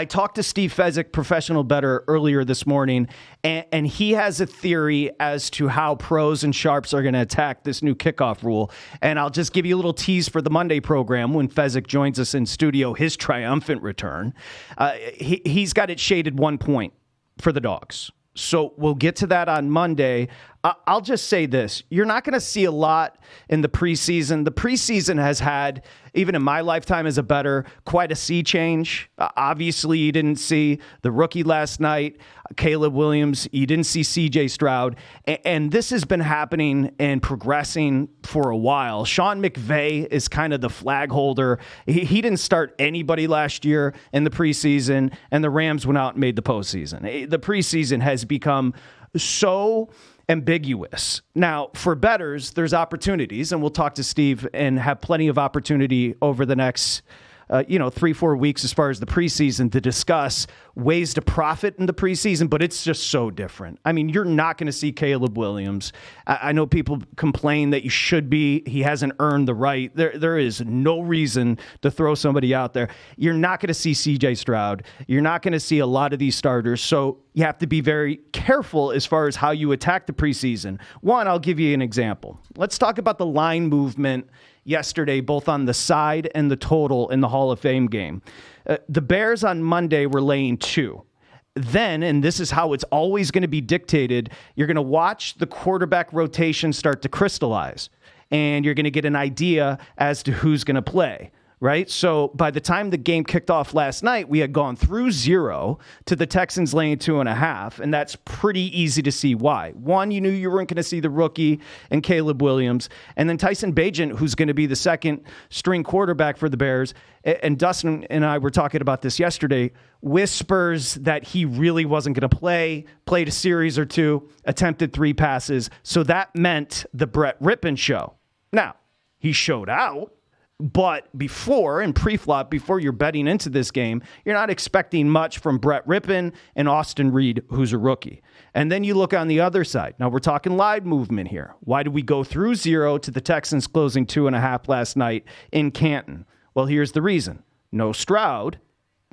I talked to Steve Fezzik, professional bettor, earlier this morning, and he has a theory as to how pros and sharps are going to attack this new kickoff rule. And I'll just give you a little tease for the Monday program when Fezzik joins us in studio, his triumphant return. He's got it shaded 1 point for the Dogs. So we'll get to that on Monday. I'll just say this. You're not going to see a lot in the preseason. The preseason has had, even in my lifetime as a bettor, quite a sea change. Obviously, you didn't see the rookie last night, Caleb Williams. You didn't see C.J. Stroud. And this has been happening and progressing for a while. Sean McVay is kind of the flag holder. He didn't start anybody last year in the preseason, and the Rams went out and made the postseason. The preseason has become so ambiguous. Now, for bettors, there's opportunities, and we'll talk to Steve and have plenty of opportunity over the next 3-4 weeks as far as the preseason to discuss ways to profit in the preseason, but it's just so different. I mean, you're not going to see Caleb Williams. I know people complain that you should be. He hasn't earned the right. There is no reason to throw somebody out there. You're not going to see C.J. Stroud. You're not going to see a lot of these starters, so you have to be very careful as far as how you attack the preseason. One, I'll give you an example. Let's talk about the line movement yesterday, both on the side and the total in the Hall of Fame game. The Bears on Monday were laying 2. Then, and this is how it's always going to be dictated, you're going to watch the quarterback rotation start to crystallize, and you're going to get an idea as to who's going to play. Right? So by the time the game kicked off last night, we had gone through 0 to the Texans laying 2.5, and that's pretty easy to see why. One, you knew you weren't going to see the rookie and Caleb Williams, and then Tyson Bagent, who's going to be the second string quarterback for the Bears, and Dustin and I were talking about this yesterday, whispers that he really wasn't going to play, played a series or 2, attempted 3 passes, so that meant the Brett Rippon show. Now, he showed out, but before, in pre-flop, before you're betting into this game, you're not expecting much from Brett Rippon and Austin Reed, who's a rookie. And then you look on the other side. Now, we're talking live movement here. Why did we go through 0 to the Texans closing 2.5 last night in Canton? Well, here's the reason. No Stroud,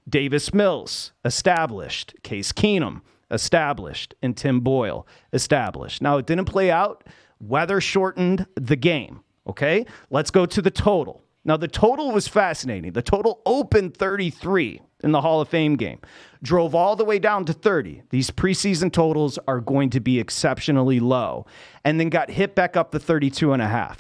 Davis Mills, established. Case Keenum, established. And Tim Boyle, established. Now, it didn't play out. Weather shortened the game. Okay? Let's go to the total. Now, the total was fascinating. The total opened 33 in the Hall of Fame game, drove all the way down to 30. These preseason totals are going to be exceptionally low, and then got hit back up to 32.5.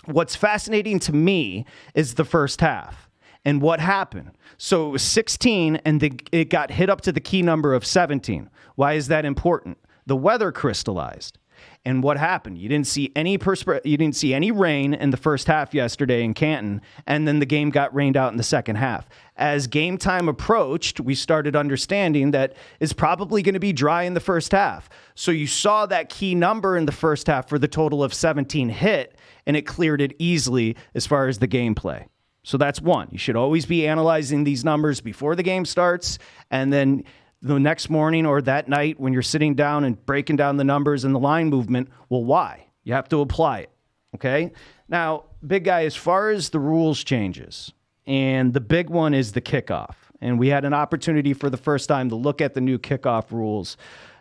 What's fascinating to me is the first half and what happened. So it was 16, and it got hit up to the key number of 17. Why is that important? The weather crystallized. And what happened? You didn't see any rain in the first half yesterday in Canton, and then the game got rained out in the second half. As game time approached, we started understanding that it's probably going to be dry in the first half. So you saw that key number in the first half for the total of 17 hit, and it cleared it easily as far as the gameplay. So that's one. You should always be analyzing these numbers before the game starts, and then the next morning or that night when you're sitting down and breaking down the numbers and the line movement, well, why? You have to apply it, okay? Now, big guy, as far as the rules changes, and the big one is the kickoff. And we had an opportunity for the first time to look at the new kickoff rules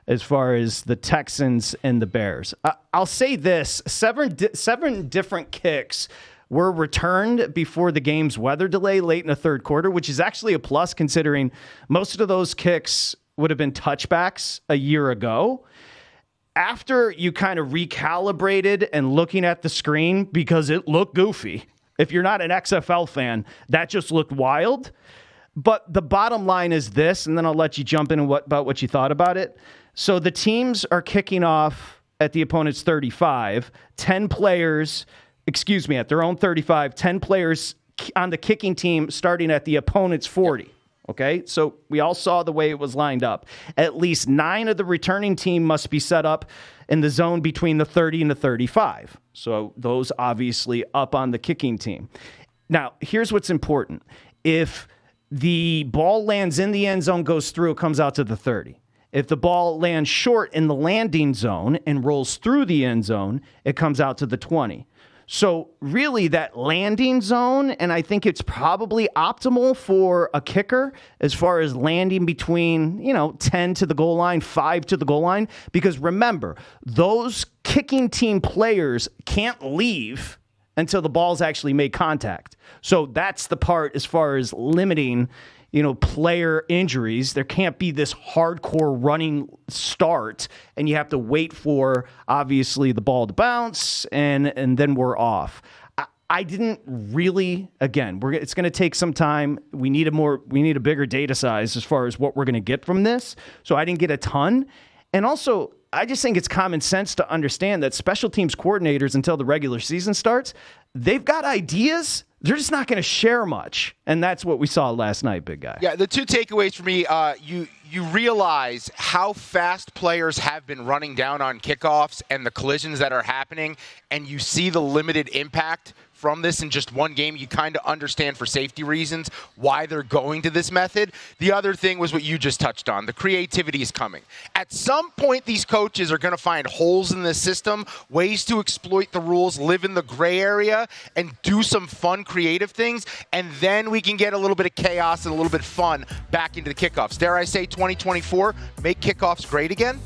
as far as the Texans and the Bears. I'll say this, seven different kicks were returned before the game's weather delay late in the third quarter, which is actually a plus considering most of those kicks would have been touchbacks a year ago. After you kind of recalibrated and looking at the screen, because it looked goofy. If you're not an XFL fan, that just looked wild. But the bottom line is this, and then I'll let you jump in about what you thought about it. So the teams are kicking off at the opponent's 35, 10 players at their own 35, 10 players on the kicking team starting at the opponent's 40. Okay, so we all saw the way it was lined up. At least 9 of the returning team must be set up in the zone between the 30 and the 35. So those obviously up on the kicking team. Now, here's what's important. If the ball lands in the end zone, goes through, it comes out to the 30. If the ball lands short in the landing zone and rolls through the end zone, it comes out to the 20. So really that landing zone, and I think it's probably optimal for a kicker as far as landing between, 10 to the goal line, 5 to the goal line. Because remember, those kicking team players can't leave until the ball's actually made contact. So that's the part as far as limiting player injuries. There can't be this hardcore running start, and you have to wait for, obviously, the ball to bounce, and then we're off. I didn't really, again, it's going to take some time. We need a bigger data size as far as what we're going to get from this. So I didn't get a ton. And also, I just think it's common sense to understand that special teams coordinators, until the regular season starts, they've got ideas. They're just not going to share much. And that's what we saw last night, big guy. Yeah, the two takeaways for me, you realize how fast players have been running down on kickoffs and the collisions that are happening, and you see the limited impact from this in just one game. You kind of understand for safety reasons why they're going to this method. The other thing was what you just touched on. The creativity is coming. At some point, these coaches are going to find holes in the system, ways to exploit the rules, live in the gray area, and do some fun, creative things. And then we can get a little bit of chaos and a little bit of fun back into the kickoffs. Dare I say 2024, make kickoffs great again?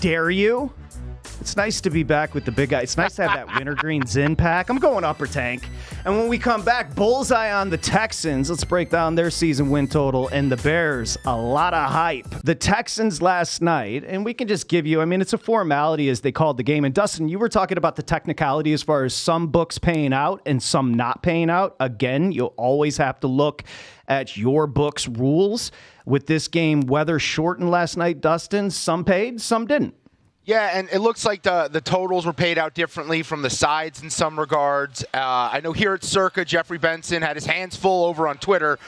Dare you? It's nice to be back with the big guy. It's nice to have that wintergreen Zin pack. I'm going upper tank. And when we come back, bullseye on the Texans. Let's break down their season win total. And the Bears, a lot of hype. The Texans last night, and we can just give you, it's a formality as they called the game. And Dustin, you were talking about the technicality as far as some books paying out and some not paying out. Again, you'll always have to look at your book's rules. With this game, weather shortened last night, Dustin. Some paid, some didn't. Yeah, and it looks like the totals were paid out differently from the sides in some regards. I know here at Circa, Jeffrey Benson had his hands full over on Twitter.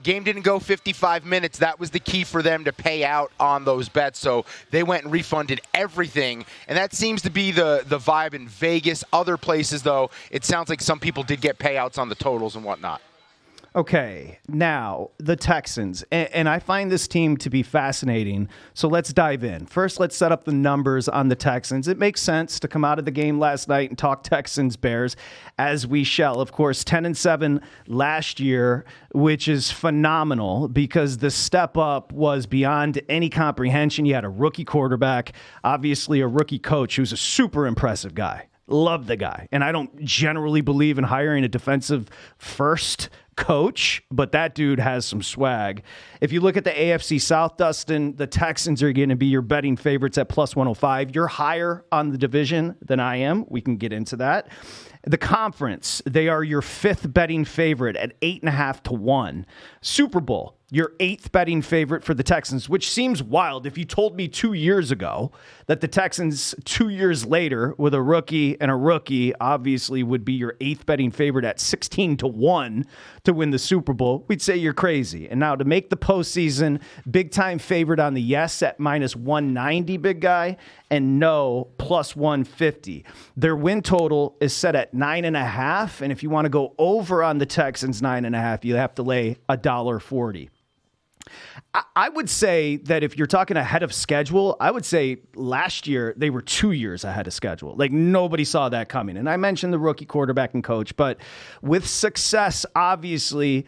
Game didn't go 55 minutes. That was the key for them to pay out on those bets. So they went and refunded everything. And that seems to be the vibe in Vegas. Other places, though, it sounds like some people did get payouts on the totals and whatnot. Okay, now the Texans, and I find this team to be fascinating, so let's dive in. First, let's set up the numbers on the Texans. It makes sense to come out of the game last night and talk Texans-Bears, as we shall. Of course, 10-7 last year, which is phenomenal because the step up was beyond any comprehension. You had a rookie quarterback, obviously a rookie coach who's a super impressive guy. Love the guy. And I don't generally believe in hiring a defensive first coach, but that dude has some swag. If you look at the AFC South, Dustin, the Texans are going to be your betting favorites at plus 105. You're higher on the division than I am. We can get into that. The conference, they are your fifth betting favorite at 8.5 to 1. Super Bowl, your eighth betting favorite for the Texans, which seems wild. If you told me 2 years ago that the Texans 2 years later with a rookie obviously would be your eighth betting favorite at 16 to 1 to win the Super Bowl, we'd say you're crazy. And now to make the postseason, big time favorite on the yes at minus 190, big guy, and no plus 150. Their win total is set at 9.5. And if you want to go over on the Texans 9.5, you have to lay $1.40. I would say that if you're talking ahead of schedule, I would say last year they were 2 years ahead of schedule. Like nobody saw that coming. And I mentioned the rookie quarterback and coach, but with success, obviously,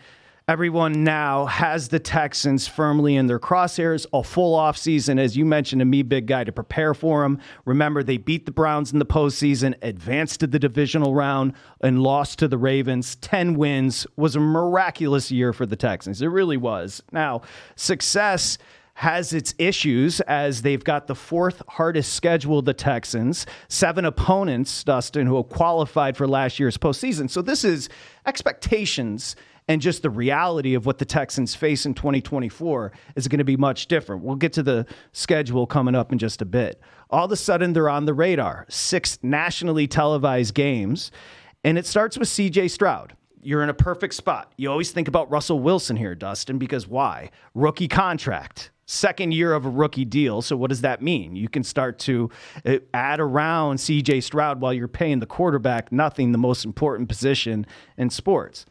everyone now has the Texans firmly in their crosshairs, a full offseason, as you mentioned to me, big guy, to prepare for them. Remember, they beat the Browns in the postseason, advanced to the divisional round, and lost to the Ravens. 10 wins was a miraculous year for the Texans. It really was. Now, success has its issues as they've got the fourth hardest schedule, the Texans, 7 opponents, Dustin, who have qualified for last year's postseason. So this is expectations. And just the reality of what the Texans face in 2024 is going to be much different. We'll get to the schedule coming up in just a bit. All of a sudden, they're on the radar. 6 nationally televised games. And it starts with C.J. Stroud. You're in a perfect spot. You always think about Russell Wilson here, Dustin, because why? Rookie contract. Second year of a rookie deal. So what does that mean? You can start to add around C.J. Stroud while you're paying the quarterback nothing, the most important position in sports.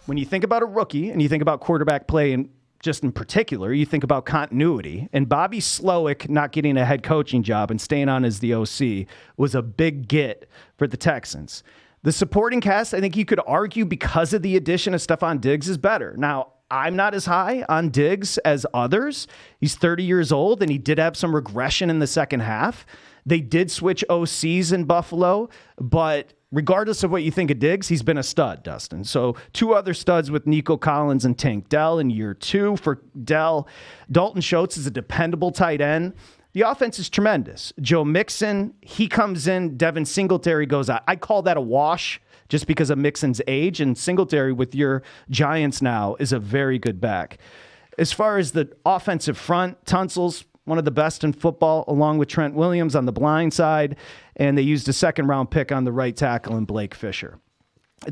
When you think about a rookie and you think about quarterback play, and just in particular, you think about continuity. And Bobby Slowick not getting a head coaching job and staying on as the OC was a big get for the Texans. The supporting cast, I think you could argue because of the addition of Stephon Diggs is better. Now, I'm not as high on Diggs as others. He's 30 years old, and he did have some regression in the second half. They did switch OCs in Buffalo, but regardless of what you think of Diggs, he's been a stud, Dustin. So 2 other studs with Nico Collins and Tank Dell in year 2 for Dell. Dalton Schultz is a dependable tight end. The offense is tremendous. Joe Mixon, he comes in. Devin Singletary goes out. I call that a wash just because of Mixon's age. And Singletary with your Giants now is a very good back. As far as the offensive front, Tunsil's one of the best in football, along with Trent Williams on the blind side. And they used a second-round pick on the right tackle in Blake Fisher.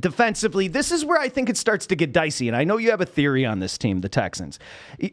Defensively, this is where I think it starts to get dicey. And I know you have a theory on this team, the Texans.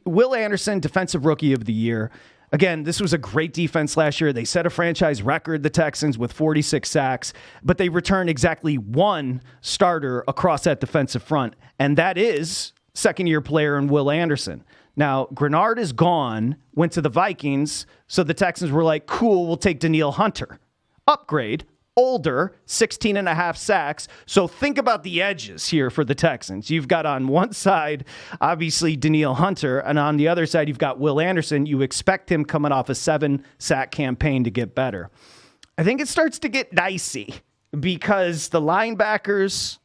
Will Anderson, Defensive Rookie of the Year. Again, this was a great defense last year. They set a franchise record, the Texans, with 46 sacks, but they returned exactly 1 starter across that defensive front, and that is second-year player in Will Anderson. Now, Grenard is gone, went to the Vikings, so the Texans were like, cool, we'll take Danielle Hunter. Upgrade. Older, 16 and a half sacks. So think about the edges here for the Texans. You've got on one side, obviously, Danielle Hunter, and on the other side, you've got Will Anderson. You expect him coming off a 7-sack campaign to get better. I think it starts to get dicey because the linebackers,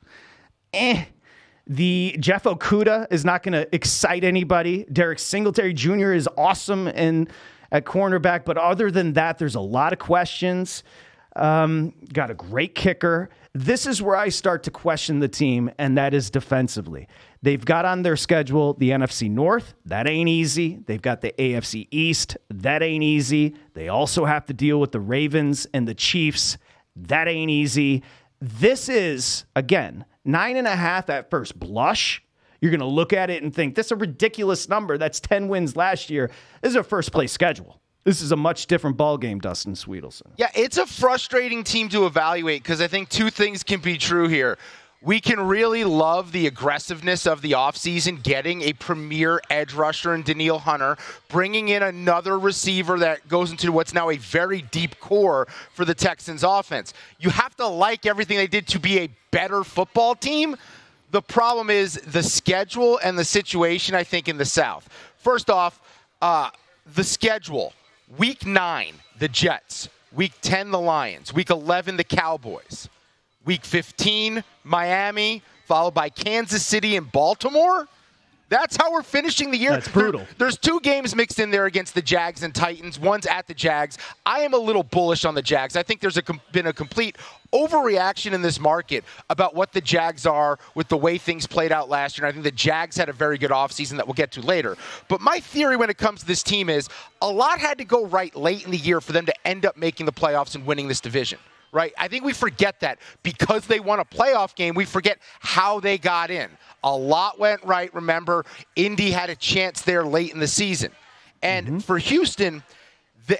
the Jeff Okudah is not going to excite anybody. Derek Singletary Jr. is awesome at cornerback, but other than that, there's a lot of questions. Got a great kicker. This is where I start to question the team, and that is defensively. They've got on their schedule the NFC North. That ain't easy. They've got the AFC East. That ain't easy. They also have to deal with the Ravens and the Chiefs. That ain't easy. This is, again, 9.5 at first blush. You're going to look at it and think, this is a ridiculous number. That's 10 wins last year. This is a first-place schedule. This is a much different ballgame, Dustin Swedelson. Yeah, it's a frustrating team to evaluate because I think 2 things can be true here. We can really love the aggressiveness of the offseason, getting a premier edge rusher in Danielle Hunter, bringing in another receiver that goes into what's now a very deep core for the Texans offense. You have to like everything they did to be a better football team. The problem is the schedule and the situation, I think, in the South. First off, the schedule. Week 9, the Jets. Week 10, the Lions. Week 11, the Cowboys. Week 15, Miami, followed by Kansas City and Baltimore. That's how we're finishing the year. That's brutal. There's 2 games mixed in there against the Jags and Titans. One's at the Jags. I am a little bullish on the Jags. I think there's been a complete overreaction in this market about what the Jags are with the way things played out last year. And I think the Jags had a very good offseason that we'll get to later. But my theory when it comes to this team is a lot had to go right late in the year for them to end up making the playoffs and winning this division. Right? I think we forget that because they won a playoff game, we forget how they got in. A lot went right. Remember, Indy had a chance there late in the season. And for Houston,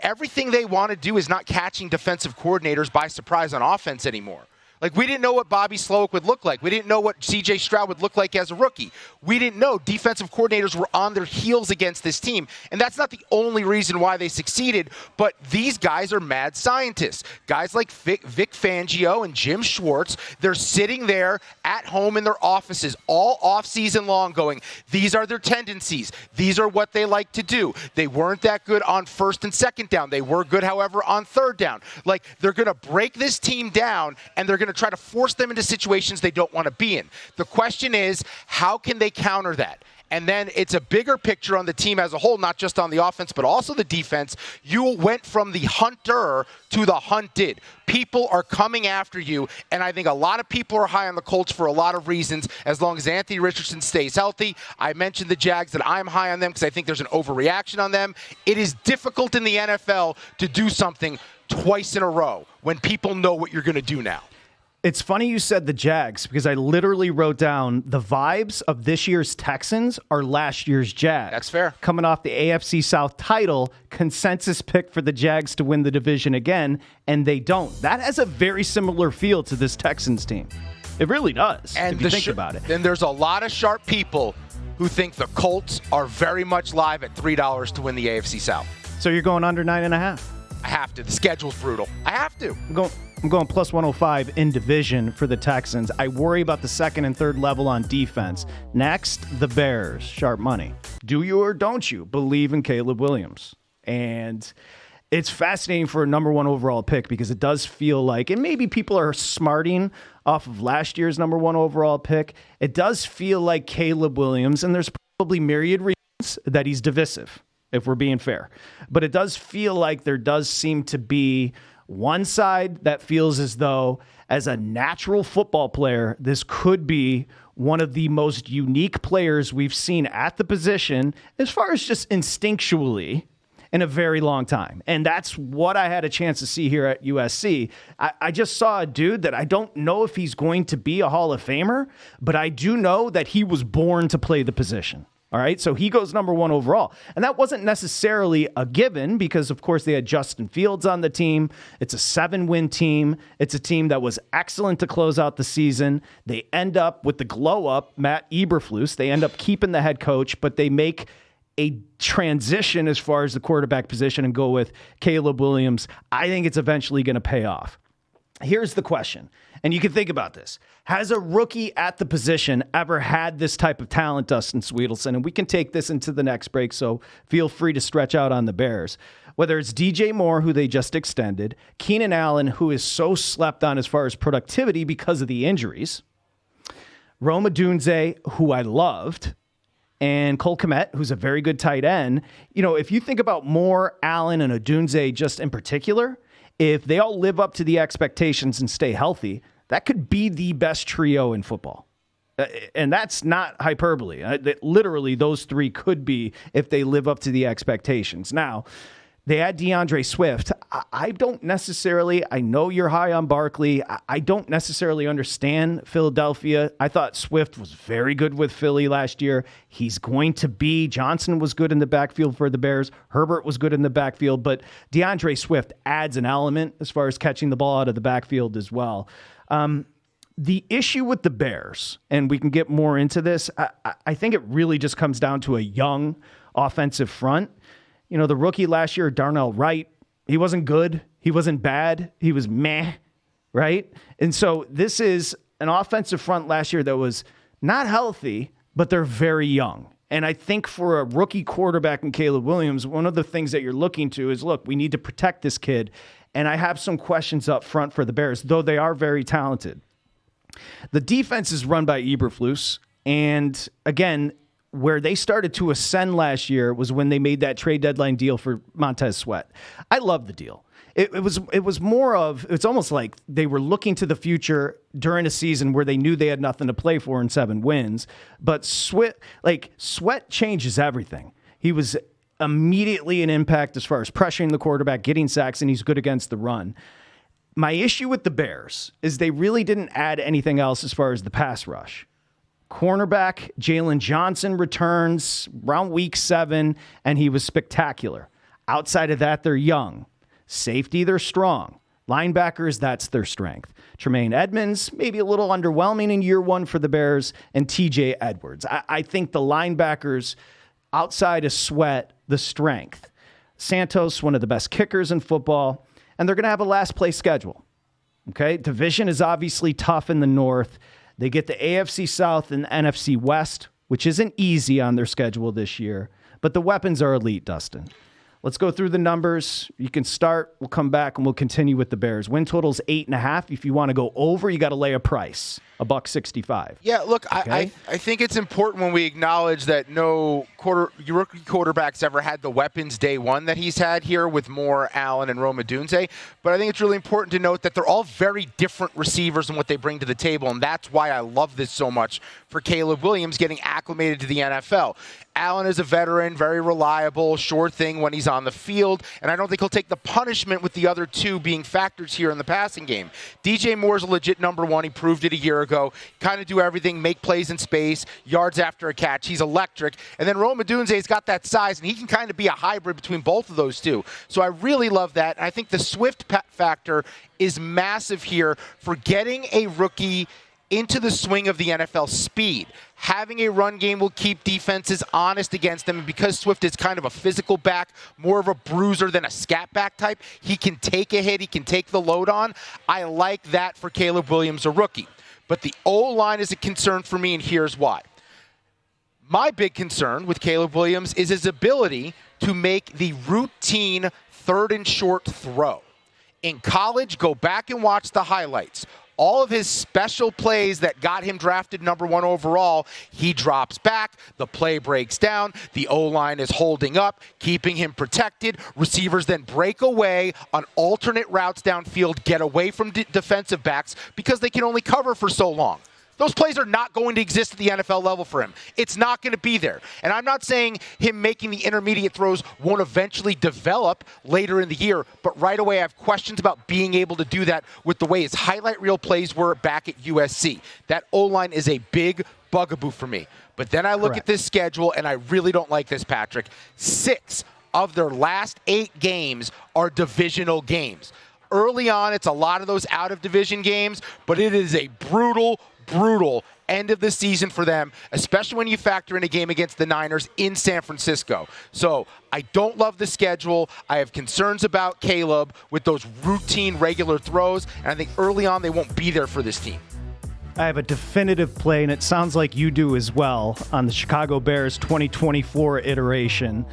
everything they want to do is not catching defensive coordinators by surprise on offense anymore. Like, we didn't know what Bobby Slowick would look like. We didn't know what C.J. Stroud would look like as a rookie. We didn't know defensive coordinators were on their heels against this team. And that's not the only reason why they succeeded, but these guys are mad scientists. Guys like Vic Fangio and Jim Schwartz, they're sitting there at home in their offices all offseason long going, these are their tendencies. These are what they like to do. They weren't that good on first and second down. They were good, however, on third down. Like, they're going to break this team down, and they're going to try to force them into situations they don't want to be in. The question is, how can they counter that? And then it's a bigger picture on the team as a whole, not just on the offense, but also the defense. You went from the hunter to the hunted. People are coming after you, and I think a lot of people are high on the Colts for a lot of reasons, as long as Anthony Richardson stays healthy. I mentioned the Jags, that I'm high on them because I think there's an overreaction on them. It is difficult in the NFL to do something twice in a row when people know what you're going to do now. It's funny you said the Jags because I literally wrote down the vibes of this year's Texans are last year's Jags. That's fair. Coming off the AFC South title, consensus pick for the Jags to win the division again, and they don't. That has a very similar feel to this Texans team. It really does, and if you think about it. And there's a lot of sharp people who think the Colts are very much live at $3 to win the AFC South. So you're going under 9.5? I have to. The schedule's brutal. I have to. I'm going plus 105 in division for the Texans. I worry about the second and third level on defense. Next, the Bears. Sharp money. Do you or don't you believe in Caleb Williams? And it's fascinating for a number one overall pick because it does feel like, and maybe people are smarting off of last year's number one overall pick, it does feel like Caleb Williams, and there's probably myriad reasons that he's divisive, if we're being fair. But it does feel like there does seem to be one side that feels as though, as a natural football player, this could be one of the most unique players we've seen at the position, as far as just instinctually, in a very long time. And that's what I had a chance to see here at USC. I just saw a dude that I don't know if he's going to be a Hall of Famer, but I do know that he was born to play the position. All right, so he goes number one overall. And that wasn't necessarily a given because, of course, they had Justin Fields on the team. It's a 7-win team. It's a team that was excellent to close out the season. They end up with the glow-up, Matt Eberflus. They end up keeping the head coach, but they make a transition as far as the quarterback position and go with Caleb Williams. I think it's eventually going to pay off. Here's the question, and you can think about this. Has a rookie at the position ever had this type of talent, Dustin Swedelson? And we can take this into the next break, so feel free to stretch out on the Bears. Whether it's DJ Moore, who they just extended, Keenan Allen, who is so slept on as far as productivity because of the injuries, Rome Odunze, who I loved, and Cole Kmet, who's a very good tight end. You know, if you think about Moore, Allen, and Odunze just in particular, if they all live up to the expectations and stay healthy, that could be the best trio in football. And that's not hyperbole. Literally, those three could be if they live up to the expectations. Now, they had DeAndre Swift. I don't necessarily, I know you're high on Barkley. I don't necessarily understand Philadelphia. I thought Swift was very good with Philly last year. He's going to be, Johnson was good in the backfield for the Bears. Herbert was good in the backfield, but DeAndre Swift adds an element as far as catching the ball out of the backfield as well. The issue with the Bears, and we can get more into this, I think it really just comes down to a young offensive front. You know, the rookie last year, Darnell Wright, he wasn't good. He wasn't bad. He was meh, right? And so this is an offensive front last year that was not healthy, but they're very young. And I think for a rookie quarterback in Caleb Williams, one of the things that you're looking to is, look, we need to protect this kid. And I have some questions up front for the Bears, though they are very talented. The defense is run by Eberflus. And again, where they started to ascend last year was when they made that trade deadline deal for Montez Sweat. I love the deal. It was more of, it's almost like they were looking to the future during a season where they knew they had nothing to play for in 7 wins. But Sweat changes everything. He was immediately an impact as far as pressuring the quarterback, getting sacks, and he's good against the run. My issue with the Bears is they really didn't add anything else as far as the pass rush. Cornerback Jalen Johnson returns around week 7, and he was spectacular. Outside of that, they're young. Safety, they're strong. Linebackers, that's their strength. Tremaine Edmonds, maybe a little underwhelming in year 1 for the Bears, and TJ Edwards. I think the linebackers, outside of Sweat, the strength. Santos, one of the best kickers in football, and they're going to have a last place schedule. Okay, division is obviously tough in the North. They get the AFC South and the NFC West, which isn't easy on their schedule this year, but the weapons are elite, Dustin. Let's go through the numbers. You can start. We'll come back and we'll continue with the Bears. Win total's 8.5. If you want to go over, you got to lay a price, $1.65. Yeah, look, okay? I think it's important when we acknowledge that no rookie quarterback's ever had the weapons day one that he's had here with Moore, Allen, and Rome Odunze. But I think it's really important to note that they're all very different receivers in what they bring to the table, and that's why I love this so much for Caleb Williams getting acclimated to the NFL. Allen is a veteran, very reliable, sure thing when he's on the field, and I don't think he'll take the punishment with the other two being factors here in the passing game. DJ Moore's a legit number 1. He proved it a year ago. Kind of do everything, make plays in space, yards after a catch. He's electric. And then Rome Odunze's got that size, and he can kind of be a hybrid between both of those two. So I really love that. And I think the Swift factor is massive here for getting a rookie into the swing of the NFL speed. Having a run game will keep defenses honest against them. And because Swift is kind of a physical back, more of a bruiser than a scat back type, he can take a hit, he can take the load on. I like that for Caleb Williams, a rookie. But the O-line is a concern for me, and here's why. My big concern with Caleb Williams is his ability to make the routine third and short throw. In college, go back and watch the highlights. All of his special plays that got him drafted number 1 overall, he drops back, the play breaks down, the O-line is holding up, keeping him protected. Receivers then break away on alternate routes downfield, get away from defensive backs because they can only cover for so long. Those plays are not going to exist at the NFL level for him. It's not going to be there. And I'm not saying him making the intermediate throws won't eventually develop later in the year, but right away I have questions about being able to do that with the way his highlight reel plays were back at USC. That O-line is a big bugaboo for me. But then I look at this schedule, and I really don't like this, Patrick. 6 of their last 8 games are divisional games. Early on, it's a lot of those out-of-division games, but it is a brutal end of the season for them, especially when you factor in a game against the Niners in San Francisco. So I don't love the schedule. I have concerns about Caleb with those routine, regular throws, and I think early on they won't be there for this team. I have a definitive play, and it sounds like you do as well, on the Chicago Bears 2024 iteration.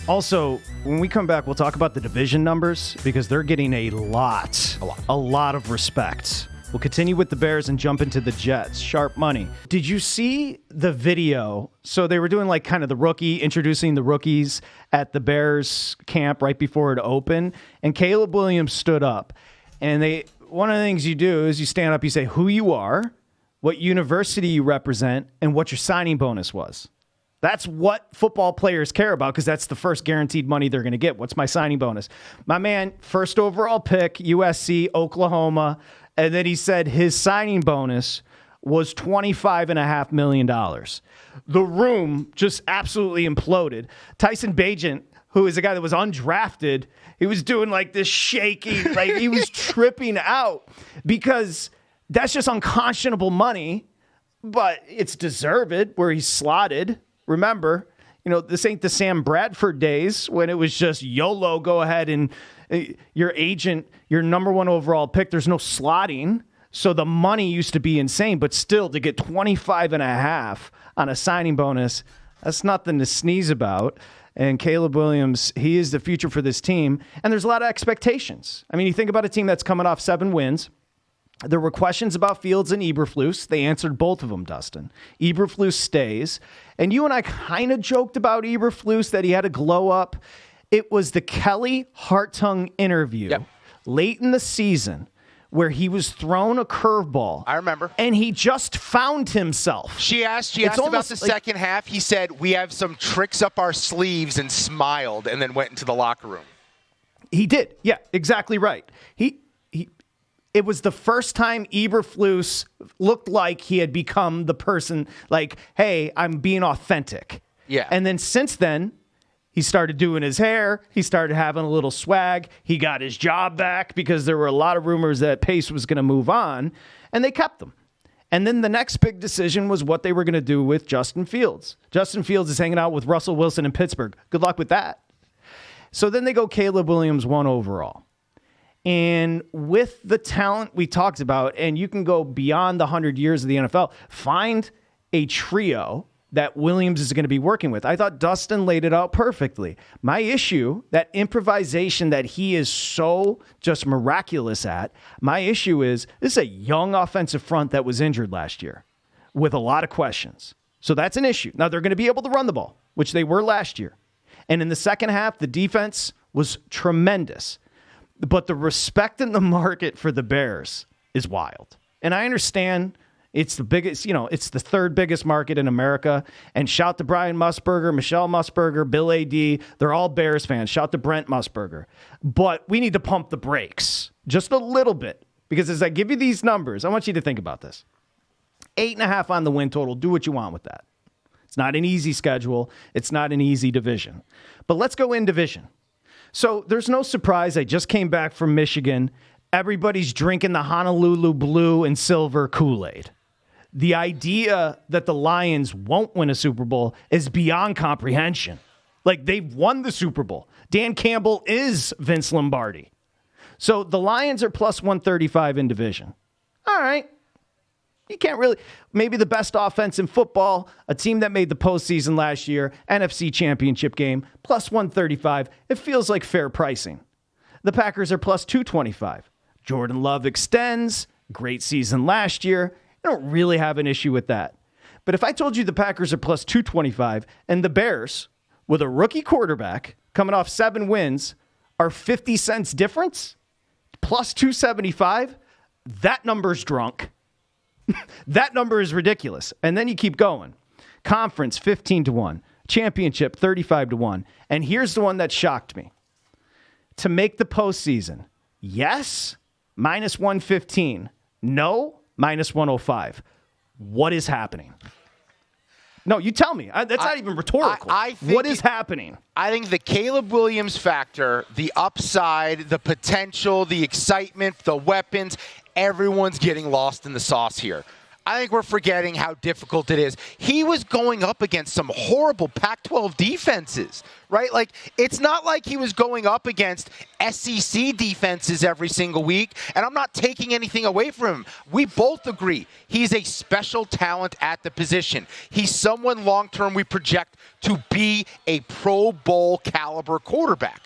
Also, when we come back, we'll talk about the division numbers because they're getting a lot of respect. We'll continue with the Bears and jump into the Jets. Sharp money. Did you see the video? So they were doing like kind of introducing the rookies at the Bears camp right before it opened. And Caleb Williams stood up. And one of the things you do is you stand up, you say who you are, what university you represent, and what your signing bonus was. That's what football players care about because that's the first guaranteed money they're going to get. What's my signing bonus? My man, first overall pick, USC, Oklahoma. And then he said his signing bonus was $25.5 million. The room just absolutely imploded. Tyson Bagent, who is a guy that was undrafted, he was doing like this shaking, like he was tripping out because that's just unconscionable money, but it's deserved where he's slotted. Remember, this ain't the Sam Bradford days when it was just YOLO, go ahead and your agent, your number 1 overall pick, there's no slotting. So the money used to be insane, but still to get 25.5 on a signing bonus, that's nothing to sneeze about. And Caleb Williams, he is the future for this team. And there's a lot of expectations. I mean, you think about a team that's coming off 7 wins. There were questions about Fields and Eberflus. They answered both of them, Dustin. Eberflus stays. And you and I kind of joked about Eberflus, that he had a glow up. It was the Kelly Hartung interview late in the season where he was thrown a curveball. I remember. And he just found himself. She asked about the second half. He said, we have some tricks up our sleeves, and smiled and then went into the locker room. He did. Yeah, exactly right. It was the first time Eberflus looked like he had become the person, like, hey, I'm being authentic. Yeah. And then since then, he started doing his hair. He started having a little swag. He got his job back because there were a lot of rumors that Pace was going to move on, and they kept him. And then the next big decision was what they were going to do with Justin Fields. Justin Fields is hanging out with Russell Wilson in Pittsburgh. Good luck with that. So then they go Caleb Williams 1 overall. And with the talent we talked about, and you can go beyond the 100 years of the NFL, find a trio that Williams is going to be working with. I thought Dustin laid it out perfectly. My issue, that improvisation that he is so just miraculous at, my issue is this is a young offensive front that was injured last year with a lot of questions. So that's an issue. Now, they're going to be able to run the ball, which they were last year. And in the second half, the defense was tremendous. But the respect in the market for the Bears is wild. And I understand it's the biggest, it's the 3rd biggest market in America. And shout to Brian Musburger, Michelle Musburger, Bill A.D. They're all Bears fans. Shout to Brent Musburger. But we need to pump the brakes just a little bit. Because as I give you these numbers, I want you to think about this. 8.5 on the win total. Do what you want with that. It's not an easy schedule. It's not an easy division. But let's go in division. So there's no surprise. I just came back from Michigan. Everybody's drinking the Honolulu blue and silver Kool-Aid. The idea that the Lions won't win a Super Bowl is beyond comprehension. Like, they've won the Super Bowl. Dan Campbell is Vince Lombardi. So the Lions are plus 135 in division. All right. You can't really, maybe the best offense in football, a team that made the postseason last year, NFC Championship game, plus 135. It feels like fair pricing. The Packers are plus 225. Jordan Love extends. Great season last year. I don't really have an issue with that. But if I told you the Packers are plus 225 and the Bears, with a rookie quarterback coming off 7 wins, are 50 cents difference, plus 275, that number's drunk. That number is ridiculous. And then you keep going. Conference, 15-1. Championship, 35-1. And here's the one that shocked me. To make the postseason, yes, minus 115. No, minus 105. What is happening? No, you tell me. That's not even rhetorical. What is happening? I think the Caleb Williams factor, the upside, the potential, the excitement, the weapons, everyone's getting lost in the sauce here. I think we're forgetting how difficult it is. He was going up against some horrible Pac-12 defenses, right? Like, it's not like he was going up against SEC defenses every single week, and I'm not taking anything away from him. We both agree he's a special talent at the position. He's someone long-term we project to be a Pro Bowl caliber quarterback.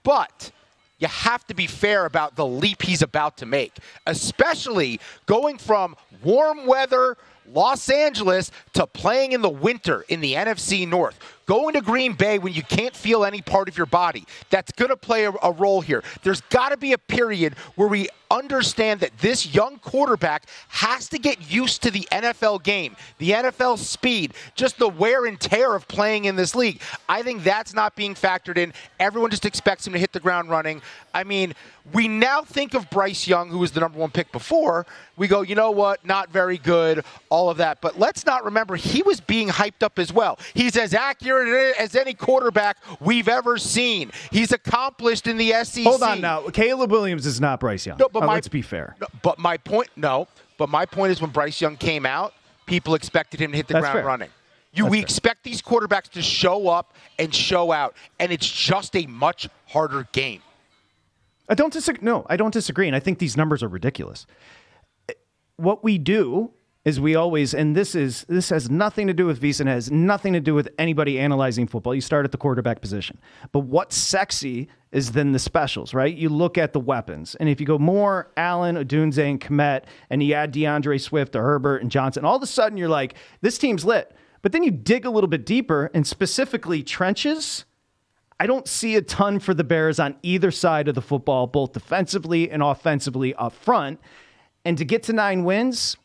But you have to be fair about the leap he's about to make, especially going from warm weather Los Angeles to playing in the winter in the NFC North. Going to Green Bay when you can't feel any part of your body. That's going to play a role here. There's got to be a period where we understand that this young quarterback has to get used to the NFL game, the NFL speed, just the wear and tear of playing in this league. I think that's not being factored in. Everyone just expects him to hit the ground running. I mean, we now think of Bryce Young, who was the number 1 pick before. We go, you know what, not very good, all of that. But let's not remember, he was being hyped up as well. He's as accurate as any quarterback we've ever seen. He's accomplished in the SEC. Hold on now. Caleb Williams is not Bryce Young. No, but let's be fair. But my point is when Bryce Young came out, people expected him to hit the ground running. We expect these quarterbacks to show up and show out, and it's just a much harder game. I don't disagree. No, I don't disagree, and I think these numbers are ridiculous. What we do is we always, and this has nothing to do with VSiN, has nothing to do with anybody analyzing football. You start at the quarterback position. But what's sexy is then the specials, right? You look at the weapons. And if you go more Allen, Odunze, and Kmet, and you add DeAndre Swift to Herbert and Johnson, all of a sudden you're like, this team's lit. But then you dig a little bit deeper, and specifically trenches, I don't see a ton for the Bears on either side of the football, both defensively and offensively up front. And to get to 9 wins,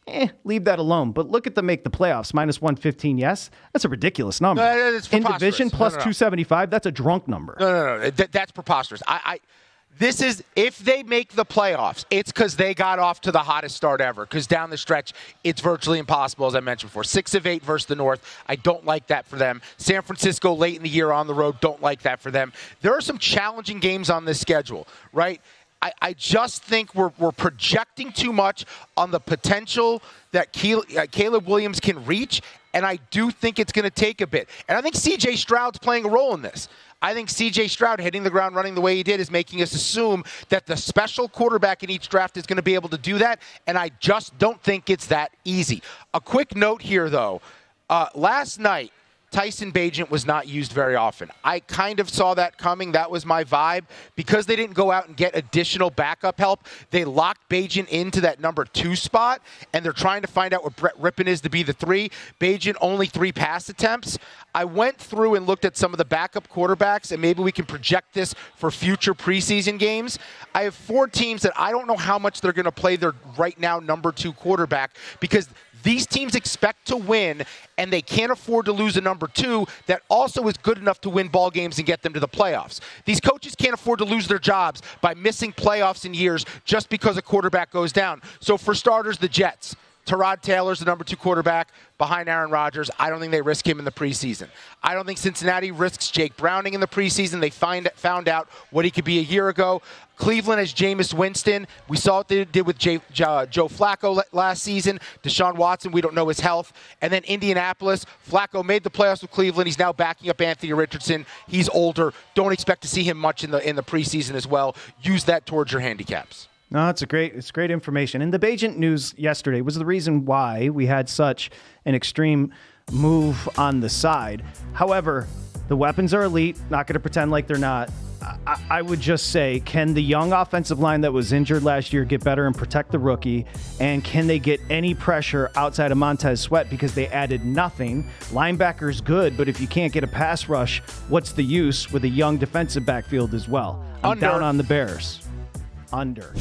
leave that alone. But look at the make the playoffs, minus 115, yes. That's a ridiculous number. In division, plus 275, that's a drunk number. No. That's preposterous. This is, if they make the playoffs, it's because they got off to the hottest start ever. Because down the stretch, it's virtually impossible, as I mentioned before. 6 of 8 versus the North. I don't like that for them. San Francisco late in the year on the road, don't like that for them. There are some challenging games on this schedule, right? I just think we're projecting too much on the potential that Caleb Williams can reach, and I do think it's going to take a bit. And I think C.J. Stroud's playing a role in this. I think C.J. Stroud hitting the ground running the way he did is making us assume that the special quarterback in each draft is going to be able to do that, and I just don't think it's that easy. A quick note here, though. Last night, Tyson Bagent was not used very often. I kind of saw that coming. That was my vibe. Because they didn't go out and get additional backup help, they locked Bagent into that number 2 spot, and they're trying to find out what Brett Rippon is to be the 3. Bagent only 3 pass attempts. I went through and looked at some of the backup quarterbacks, and maybe we can project this for future preseason games. I have 4 teams that I don't know how much they're going to play their right now number 2 quarterback, because these teams expect to win, and they can't afford to lose a number 2 that also is good enough to win ball games and get them to the playoffs. These coaches can't afford to lose their jobs by missing playoffs in years just because a quarterback goes down. So for starters, the Jets. Tyrod Taylor's the number 2 quarterback behind Aaron Rodgers. I don't think they risk him in the preseason. I don't think Cincinnati risks Jake Browning in the preseason. They found out what he could be a year ago. Cleveland has Jameis Winston. We saw what they did with Joe Flacco last season. Deshaun Watson, we don't know his health. And then Indianapolis, Flacco made the playoffs with Cleveland. He's now backing up Anthony Richardson. He's older. Don't expect to see him much in the preseason as well. Use that towards your handicaps. No, it's great information. And the Bagent news yesterday was the reason why we had such an extreme move on the side. However, the weapons are elite. Not going to pretend like they're not. I would just say, can the young offensive line that was injured last year get better and protect the rookie? And can they get any pressure outside of Montez Sweat because they added nothing? Linebacker's good, but if you can't get a pass rush, what's the use with a young defensive backfield as well? I'm down on the Bears. Under.